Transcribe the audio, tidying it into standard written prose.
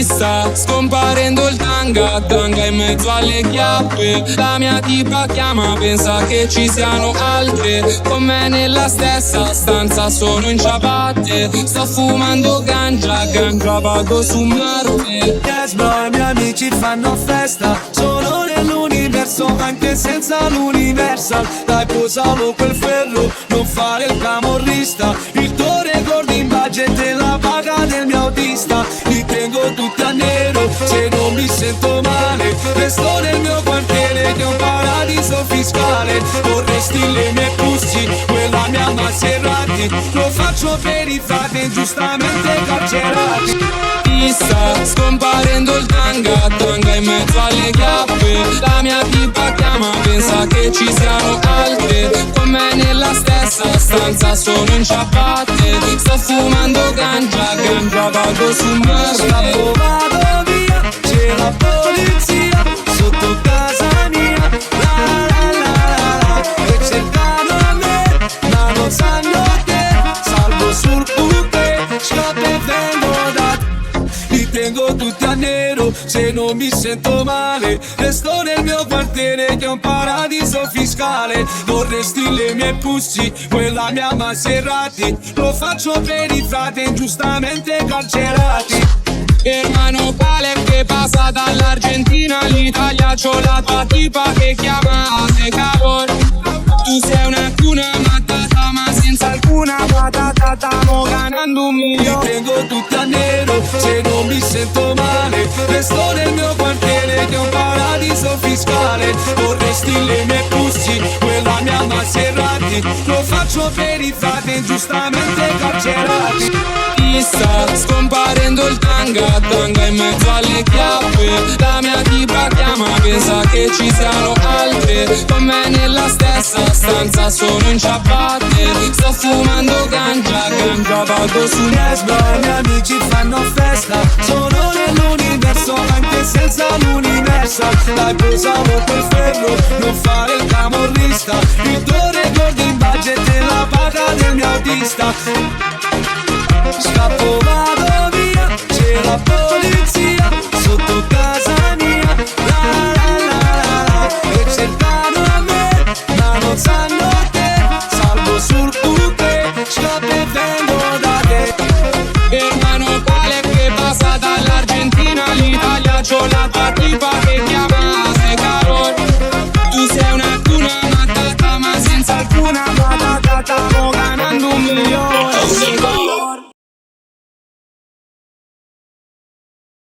Sta scomparendo il tanga, tanga in mezzo alle chiappe. La mia tipa chiama, pensa che ci siano altre con me nella stessa stanza, sono in ciabatte. Sto fumando ganja, ganja vado su Marte. Yes bro, i miei amici fanno festa, sono nell'universo anche senza l'universal. Dai posalo quel ferro, non fare il camorrista. Il tuo record in budget è la paga del mio autista. Li tengo tutti a nero, se non mi sento male. Resto nel mio quartiere che è un paradiso fiscale. Vorresti le mie pussi, quella mia Maserati. Lo faccio per i frati giustamente carcerati. Sta scomparendo il tanga, tanga in mezzo alle chiappe. La mia tipa chiama, pensa che ci siano altre con me nella stessa stanza, sono in ciabatte. Sto fumando ganja, ganja vado su Marte. Vado via, c'è la polizia sotto casa mia. La la la la, e cercano me, ma non sanno che salgo sul pupe, scappo e vengo da. Li tengo tutti a nero, se non mi sento male. Resto nel mio quartiere che è un paradiso fiscale. Vorresti le mie pussi, quella mia Maserati. Lo faccio per i frati ingiustamente carcerati. Hermano Caleb che passa dall'Argentina all'Italia, c'ho la tua tipa che chiama te cavolo. Tu sei una cuna matata ma senza alcuna patata, stiamo ganando un milione. Li tengo tutti a nero, se non mi sento male. Resto nel mio quartiere che è un paradiso fiscale. Vorresti le mie pussi, quella mia Maserati. Lo faccio per i frati ingiustamente carcerati. Sta scomparendo il tanga, tanga in mezzo alle chiappe. La mia tipa chiama, pensa che ci siano altre con me nella stessa stanza, sono in ciabatte. Sto fumando ganja, ganja vado su Yes bro, i miei amici fanno festa, sono nell'universo anche senza l'universal. Dai posalo quel ferro, non fare il camorrista. Il tuo record in budget è la paga del mio autista.